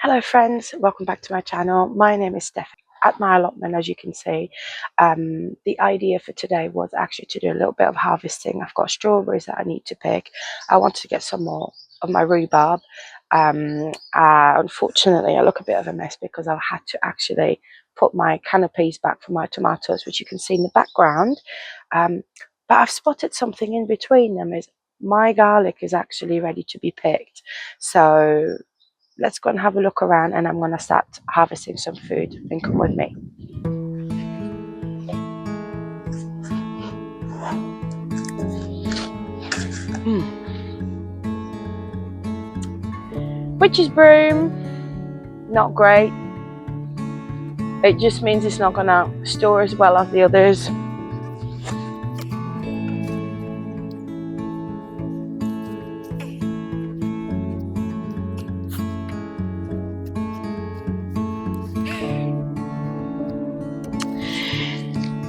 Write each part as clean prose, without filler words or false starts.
Hello friends, welcome back to my channel. My name is Steph. At my allotment, as you can see, the idea for today was actually to do a little bit of harvesting. I've got strawberries that I need to pick. I wanted to get some more of my rhubarb. Unfortunately, I look a bit of a mess because I've had to actually put my canopies back for my tomatoes, which you can see in the background. But I've spotted something in between them. Is my garlic is actually ready to be picked. So let's go and have a look around, and I'm going to start harvesting some food. And come with me. Witch's broom, not great. It just means it's not going to store as well as the others.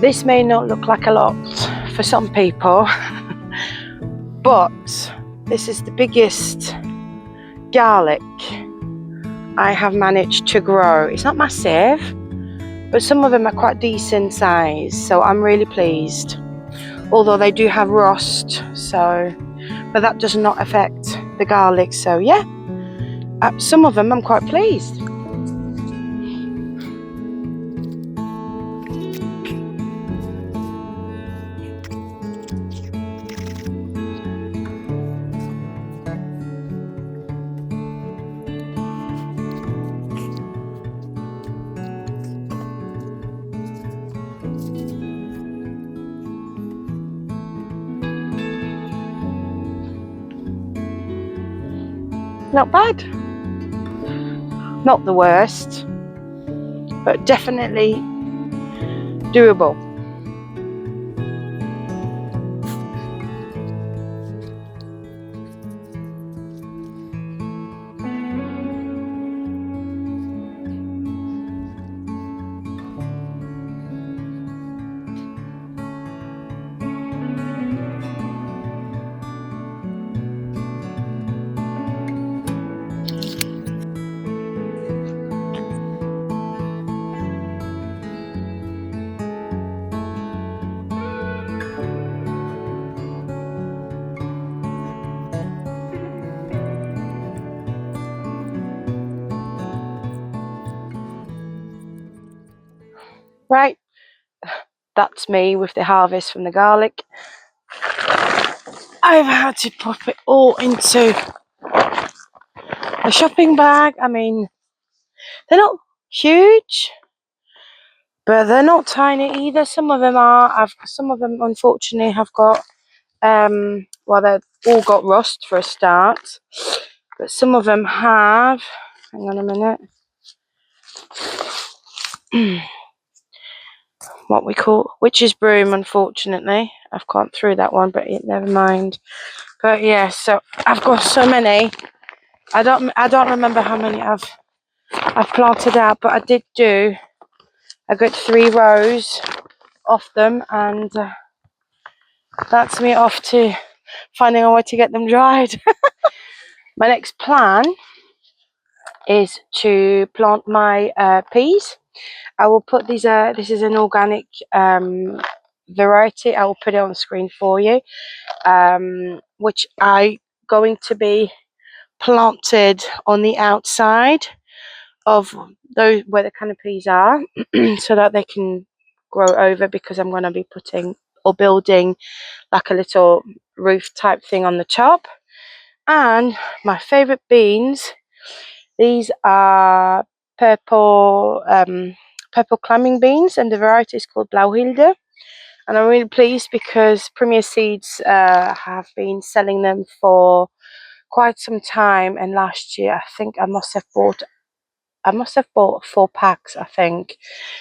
This may not look like a lot for some people, but this is the biggest garlic I have managed to grow. It's not massive, but some of them are quite decent size, so I'm really pleased. Although they do have rust, but that does not affect the garlic, so yeah, some of them I'm quite pleased. Not bad. Not the worst, but definitely doable. Right, that's me with the harvest from the garlic. I've had to pop it all into a shopping bag. I mean, they're not huge, but they're not tiny either. Some of them are. Some of them, unfortunately, have got well, they've all got rust for a start, but some of them have. Hang on a minute. What we call witch's broom. Unfortunately, I've gone through that one, but never mind. But yeah, so I've got so many. I don't remember how many I've planted out, but I did do a good 3 rows of them, and that's me off to finding a way to get them dried. My next plan is to plant my peas. I will put these, this is an organic variety. I will put it on the screen for you, which I going to be planted on the outside of those where the canopies are so that they can grow over, because I'm going to be putting or building like a little roof type thing on the top. And my favorite beans, these are purple climbing beans, and the variety is called Blauhilde. And I'm really pleased because Premier Seeds have been selling them for quite some time, and last year I think I must have bought 4 packs, I think,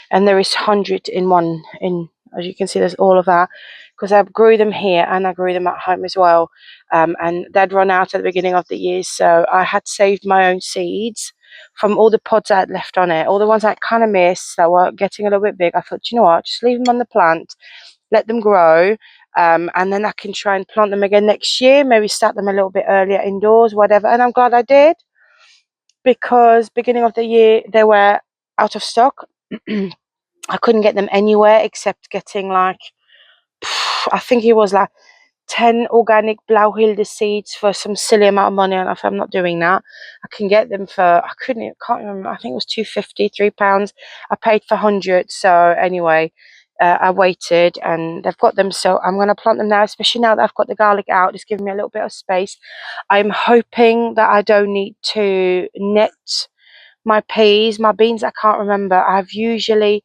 and there is 100 in one. In, as you can see, there's all of that, because I grew them here and I grew them at home as well, and they'd run out at the beginning of the year, so I had saved my own seeds from all the pods I had left on it, all the ones I kind of missed that were getting a little bit big. I thought, you know what, just leave them on the plant, let them grow, and then I can try and plant them again next year, maybe start them a little bit earlier indoors, whatever. And I'm glad I did, because beginning of the year they were out of stock. I couldn't get them anywhere except getting like, I think it was like 10 organic Blauhilde seeds for some silly amount of money, and if I'm not doing that, I can get them for, can't remember, I think it was £2.50, £3. I paid for 100. So anyway, I waited and they've got them, so I'm going to plant them now, especially now that I've got the garlic out. It's giving me a little bit of space. I'm hoping that I don't need to net my peas, my beans. I can't remember. I've usually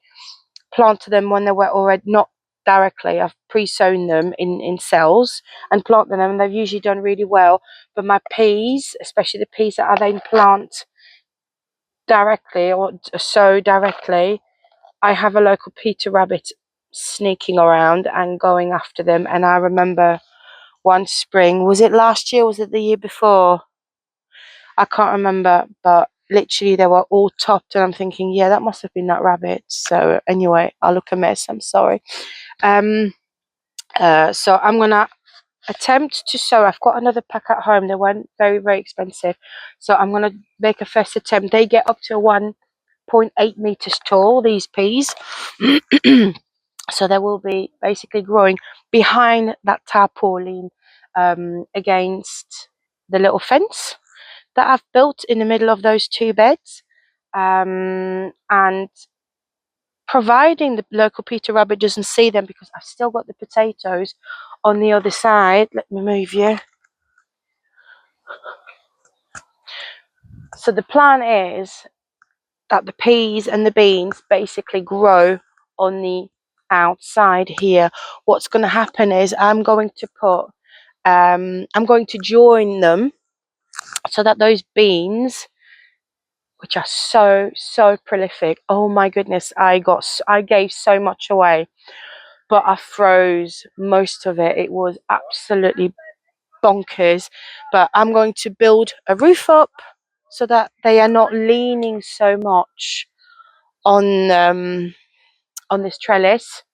planted them when they were already, not directly, I've pre-sown them in cells and planted them, and they've usually done really well. But my peas, especially the peas that I then plant directly or sow directly, I have a local Peter Rabbit sneaking around and going after them. And I remember one spring, was it last year, was it the year before, I can't remember, but literally they were all topped, and I'm thinking, yeah, that must have been that rabbit. So anyway, I look a mess, I'm sorry. So I'm gonna attempt to sow. I've got another pack at home. They weren't very, very expensive, so I'm gonna make a first attempt. They get up to 1.8 meters tall, these peas. So they will be basically growing behind that tarpaulin, against the little fence that I've built in the middle of those 2 beds, and providing the local Peter Rabbit doesn't see them, because I've still got the potatoes on the other side. Let me move you. So the plan is that the peas and the beans basically grow on the outside here. What's going to happen is I'm going to join them so that those beans, which are so prolific, oh my goodness, I gave so much away, but I froze most of it. It was absolutely bonkers. But I'm going to build a roof up so that they are not leaning so much on this trellis.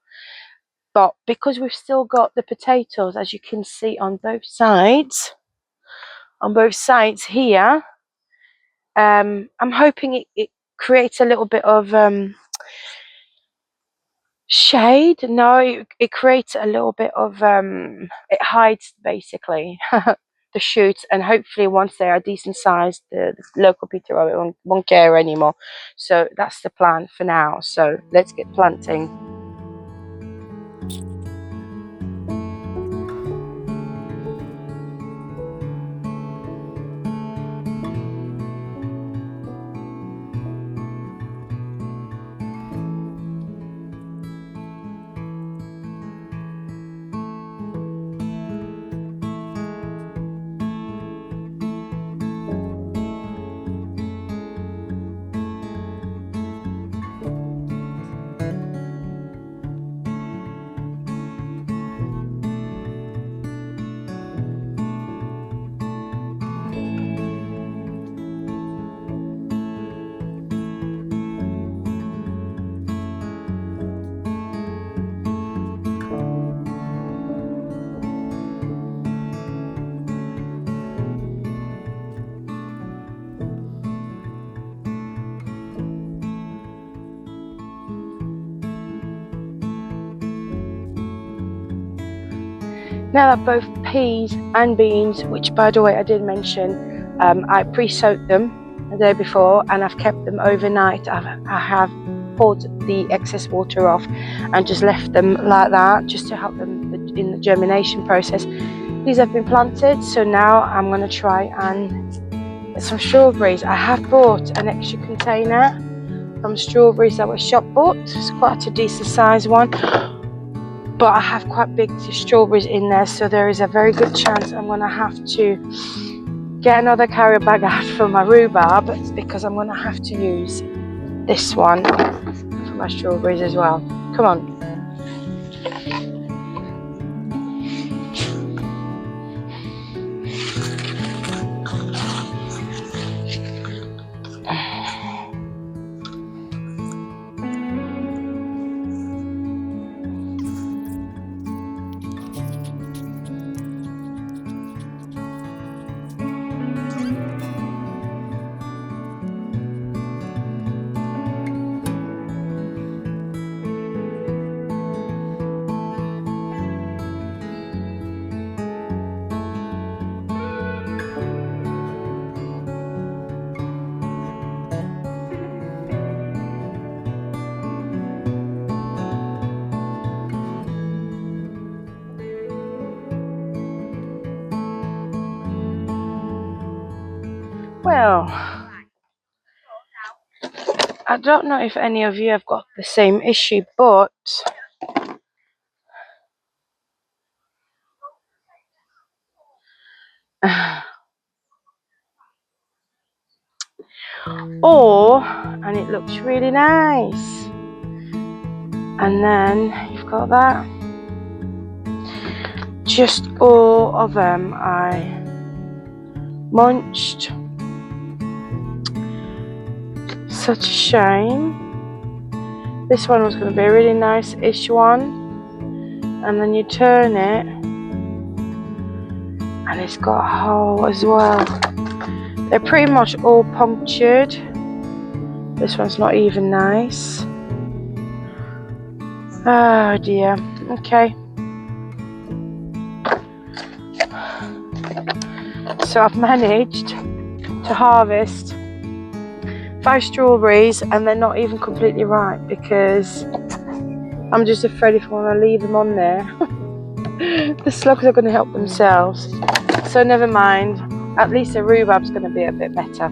But because we've still got the potatoes, as you can see on both sides here, I'm hoping it creates a little bit of shade. No, it creates a little bit of it hides basically the shoots, and hopefully once they are decent sized, the local Peter Rabbit won't care anymore. So that's the plan for now. So let's get planting. Now that both peas and beans, which by the way I did mention, I pre-soaked them the day before and I've kept them overnight. I have poured the excess water off and just left them like that, just to help them in the germination process. These have been planted, so now I'm going to try and get some strawberries. I have bought an extra container from strawberries that were shop bought. It's quite a decent size one, but I have quite big strawberries in there, so there is a very good chance I'm going to have to get another carrier bag out for my rhubarb, because I'm going to have to use this one for my strawberries as well. Come on. Well, I don't know if any of you have got the same issue, but and it looks really nice, and then you've got that. Just all of them I munched. Such a shame. This one was going to be a really nice-ish one, and then you turn it and it's got a hole as well. They're pretty much all punctured. This one's not even nice. Oh dear. Okay. So I've managed to harvest 5 strawberries, and they're not even completely ripe because I'm just afraid if I want to leave them on there, the slugs are going to help themselves. So never mind. At least the rhubarb's going to be a bit better.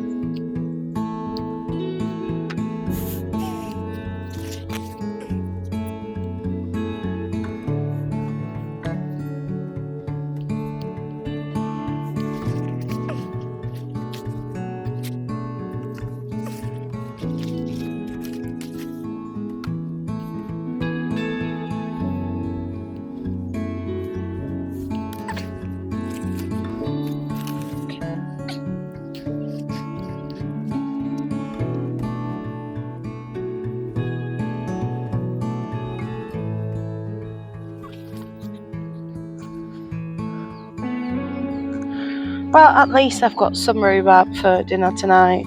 Well, at least I've got some rhubarb for dinner tonight.